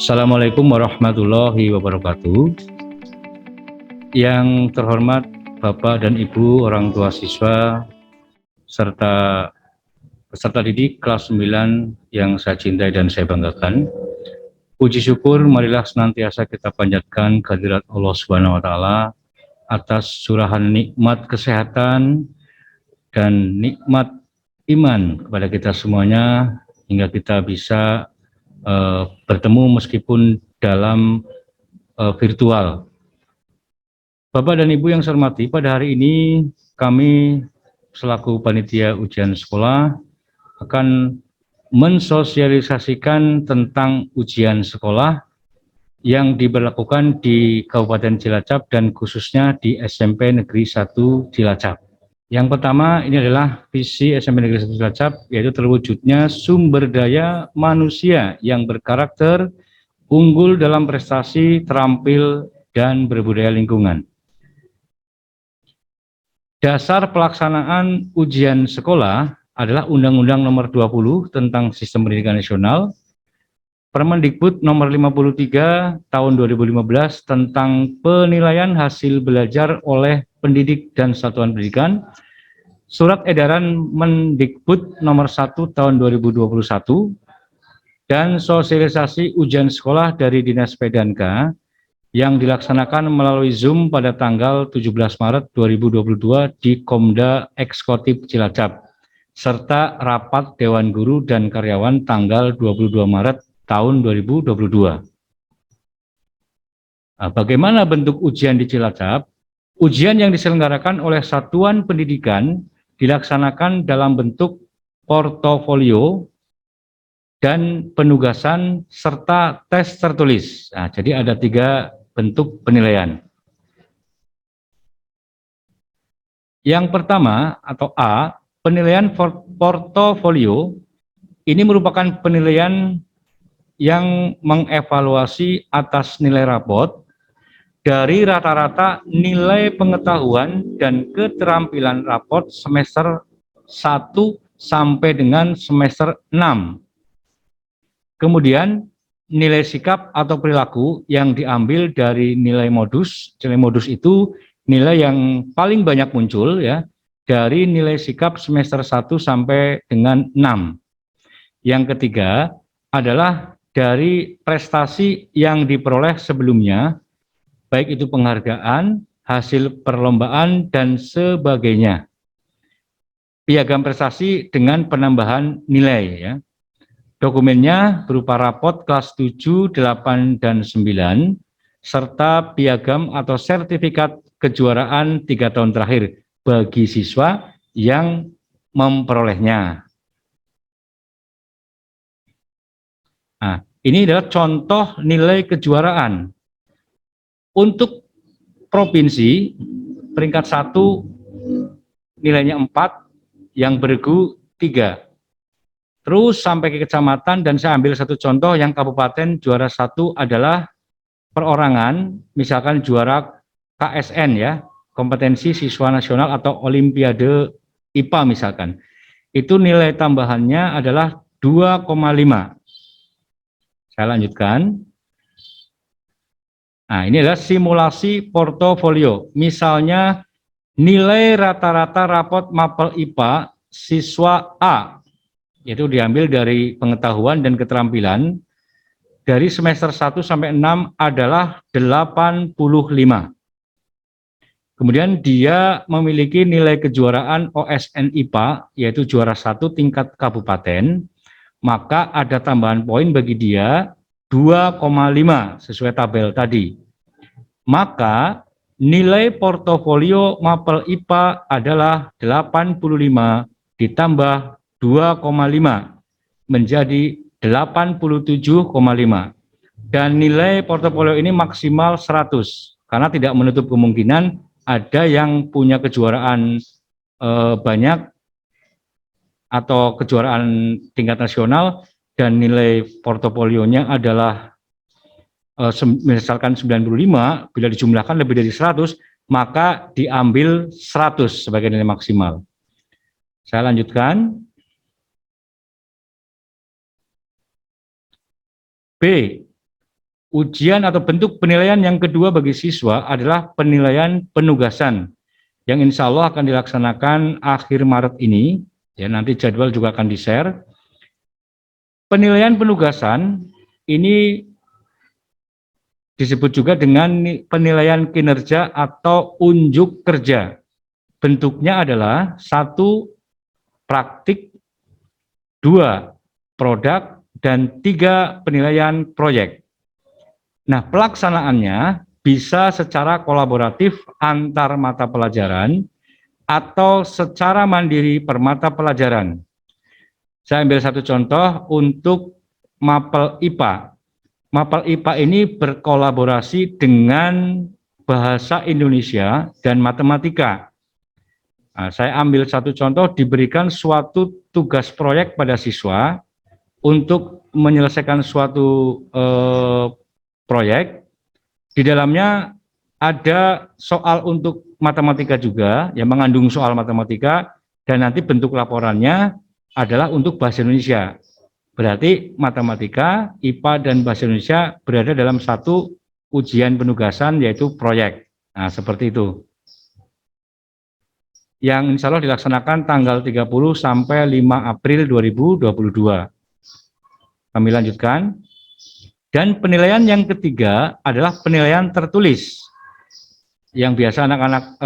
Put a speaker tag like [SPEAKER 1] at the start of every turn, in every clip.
[SPEAKER 1] Assalamualaikum warahmatullahi wabarakatuh. Yang terhormat Bapak dan Ibu orang tua siswa serta peserta didik kelas 9 yang saya cintai dan saya banggakan. Puji syukur marilah senantiasa kita panjatkan kehadirat Allah Subhanahu wa taala atas curahan nikmat kesehatan dan nikmat iman kepada kita semuanya hingga kita bisa bertemu meskipun dalam virtual. Bapak dan Ibu yang saya hormati, pada hari ini kami selaku panitia ujian sekolah akan mensosialisasikan tentang ujian sekolah yang diberlakukan di Kabupaten Cilacap dan khususnya di SMP Negeri 1 Cilacap. Yang pertama ini adalah visi SMP Negeri 1 Cilacap, yaitu terwujudnya sumber daya manusia yang berkarakter, unggul dalam prestasi, terampil, dan berbudaya lingkungan. Dasar pelaksanaan ujian sekolah adalah Undang-Undang Nomor 20 tentang Sistem Pendidikan Nasional, Permendikbud Nomor 53 Tahun 2015 tentang penilaian hasil belajar oleh pendidik dan satuan pendidikan, Surat Edaran Mendikbud Nomor 1 Tahun 2021, dan sosialisasi ujian sekolah dari Dinas P&K yang dilaksanakan melalui Zoom pada tanggal 17 Maret 2022 di Komda Ekskotip Cilacap, serta rapat Dewan Guru dan Karyawan tanggal 22 Maret tahun 2022. Nah, bagaimana bentuk ujian di Cilacap? Ujian yang diselenggarakan oleh Satuan Pendidikan dilaksanakan dalam bentuk portofolio dan penugasan serta tes tertulis. Nah, jadi ada 3 bentuk penilaian. Yang pertama atau A, penilaian portofolio ini merupakan penilaian yang mengevaluasi atas nilai rapot dari rata-rata nilai pengetahuan dan keterampilan rapot semester 1 sampai dengan semester 6. Kemudian nilai sikap atau perilaku yang diambil dari nilai modus. Nilai modus itu nilai yang paling banyak muncul ya dari nilai sikap semester 1 sampai dengan 6. Yang ketiga adalah dari prestasi yang diperoleh sebelumnya, baik itu penghargaan, hasil perlombaan, dan sebagainya. Piagam prestasi dengan penambahan nilai ya. Dokumennya berupa rapot kelas 7, 8, dan 9, serta piagam atau sertifikat kejuaraan 3 tahun terakhir bagi siswa yang memperolehnya. Nah, ini adalah contoh nilai kejuaraan. Untuk provinsi, peringkat 1 nilainya 4, yang bergu 3. Terus sampai ke kecamatan, dan saya ambil satu contoh yang kabupaten juara 1 adalah perorangan, misalkan juara KSN ya, kompetensi siswa nasional atau olimpiade IPA misalkan. Itu nilai tambahannya adalah 2,5. Saya lanjutkan. Nah, ini adalah simulasi portofolio. Misalnya nilai rata-rata rapot mapel IPA siswa A, yaitu diambil dari pengetahuan dan keterampilan, dari semester 1 sampai 6 adalah 85. Kemudian dia memiliki nilai kejuaraan OSN IPA, yaitu juara 1 tingkat kabupaten, maka ada tambahan poin bagi dia 2,5 sesuai tabel tadi. Maka nilai portofolio mapel IPA adalah 85 ditambah 2,5 menjadi 87,5. Dan nilai portofolio ini maksimal 100 karena tidak menutup kemungkinan ada yang punya kejuaraan banyak atau kejuaraan tingkat nasional dan nilai portofolionya adalah misalkan 95, bila dijumlahkan lebih dari 100, maka diambil 100 sebagai nilai maksimal. Saya lanjutkan. B, Ujian atau bentuk penilaian yang kedua bagi siswa adalah penilaian penugasan yang insya Allah akan dilaksanakan akhir Maret ini. Ya, nanti jadwal juga akan di-share. Penilaian penugasan ini disebut juga dengan penilaian kinerja atau unjuk kerja. Bentuknya adalah 1 praktik, 2 produk, dan 3 penilaian proyek. Nah, pelaksanaannya bisa secara kolaboratif antar mata pelajaran atau secara mandiri per mata pelajaran. Saya ambil satu contoh untuk Mapel IPA. Mapel IPA ini berkolaborasi dengan bahasa Indonesia dan matematika. Nah, saya ambil satu contoh, diberikan suatu tugas proyek pada siswa untuk menyelesaikan suatu proyek. Di dalamnya ada soal untuk matematika juga, yang mengandung soal matematika, dan nanti bentuk laporannya adalah untuk bahasa Indonesia. Berarti matematika, IPA, dan bahasa Indonesia berada dalam satu ujian penugasan, yaitu proyek. Nah, seperti itu. Yang insya Allah dilaksanakan tanggal 30 sampai 5 April 2022. Kami lanjutkan. Dan penilaian yang ketiga adalah penilaian tertulis, yang biasa anak-anak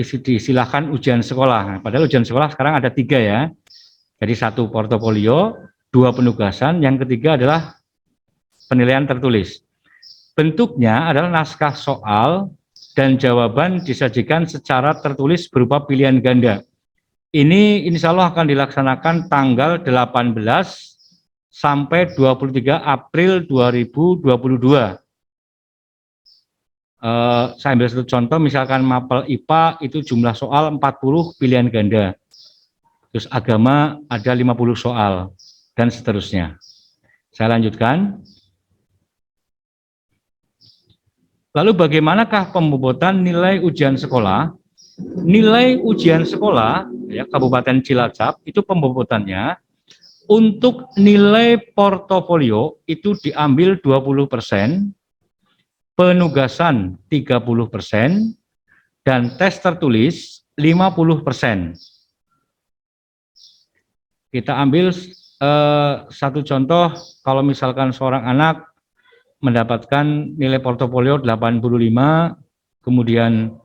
[SPEAKER 1] disilahkan ujian sekolah. Nah, padahal ujian sekolah sekarang ada 3 ya. Jadi 1 portofolio, 2 penugasan, yang ketiga adalah penilaian tertulis. Bentuknya adalah naskah soal dan jawaban disajikan secara tertulis berupa pilihan ganda. Ini insya Allah akan dilaksanakan tanggal 18 sampai 23 April 2022. Saya ambil satu contoh, misalkan Mapel IPA itu jumlah soal 40 pilihan ganda. Terus agama ada 50 soal, dan seterusnya. Saya lanjutkan. Lalu bagaimanakah pembobotan nilai ujian sekolah? Nilai ujian sekolah, ya, Kabupaten Cilacap, itu pembobotannya untuk nilai portofolio itu diambil 20%, penugasan 30%, dan tes tertulis 50%. Kita ambil satu contoh, kalau misalkan seorang anak mendapatkan nilai portofolio 85, kemudian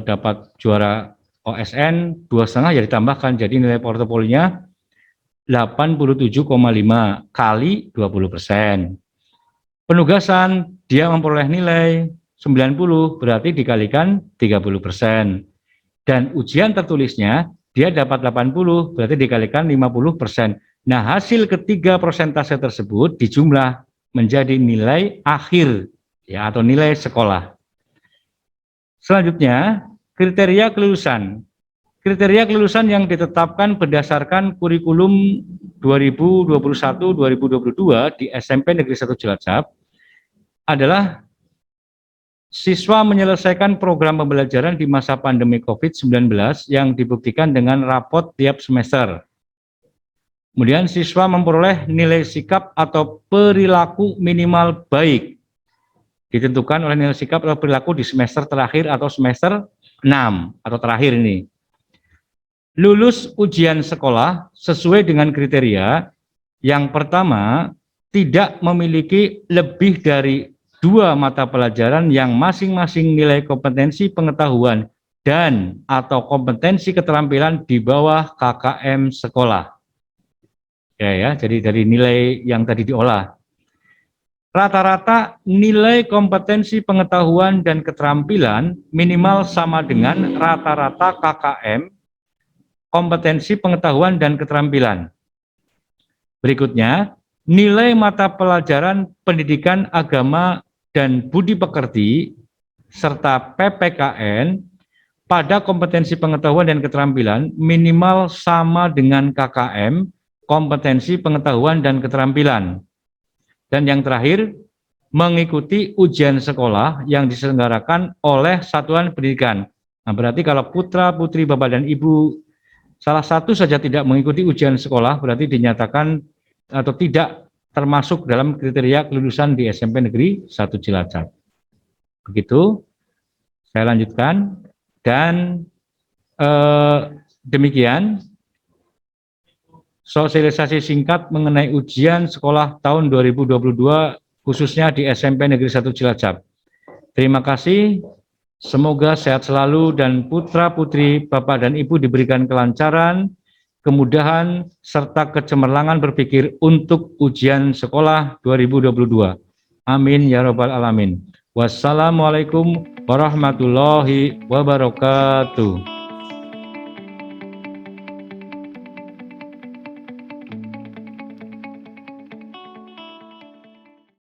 [SPEAKER 1] dapat juara OSN 2,5, ya ditambahkan, jadi nilai portofolionya 87,5 kali 20%. Penugasan dia memperoleh nilai 90, berarti dikalikan 30%. Dan ujian tertulisnya dia dapat 80, berarti dikalikan 50%. Nah, hasil ketiga persentase tersebut dijumlah menjadi nilai akhir, ya, atau nilai sekolah. Selanjutnya, kriteria kelulusan. Kriteria kelulusan yang ditetapkan berdasarkan kurikulum 2021-2022 di SMP Negeri 1 Cilacap adalah siswa menyelesaikan program pembelajaran di masa pandemi COVID-19 yang dibuktikan dengan rapot tiap semester. Kemudian siswa memperoleh nilai sikap atau perilaku minimal baik, ditentukan oleh nilai sikap atau perilaku di semester terakhir atau semester 6 atau terakhir ini. Lulus ujian sekolah sesuai dengan kriteria. Yang pertama, tidak memiliki lebih dari 2 mata pelajaran yang masing-masing nilai kompetensi pengetahuan dan atau kompetensi keterampilan di bawah KKM sekolah. Ya, jadi dari nilai yang tadi diolah. Rata-rata nilai kompetensi pengetahuan dan keterampilan minimal sama dengan rata-rata KKM kompetensi pengetahuan dan keterampilan. Berikutnya, nilai mata pelajaran pendidikan agama dan budi pekerti serta PPKN pada kompetensi pengetahuan dan keterampilan minimal sama dengan KKM kompetensi pengetahuan dan keterampilan. Dan yang terakhir, mengikuti ujian sekolah yang diselenggarakan oleh satuan pendidikan. Nah, berarti kalau putra, putri, bapak, dan ibu salah satu saja tidak mengikuti ujian sekolah, berarti dinyatakan atau tidak termasuk dalam kriteria kelulusan di SMP Negeri 1 Cilacap. Begitu, saya lanjutkan, dan demikian sosialisasi singkat mengenai ujian sekolah tahun 2022 khususnya di SMP Negeri 1 Cilacap. Terima kasih, semoga sehat selalu dan putra-putri Bapak dan Ibu diberikan kelancaran, kemudahan, serta kecemerlangan berpikir untuk ujian sekolah 2022. Amin ya Rabbal Alamin. Wassalamualaikum warahmatullahi wabarakatuh.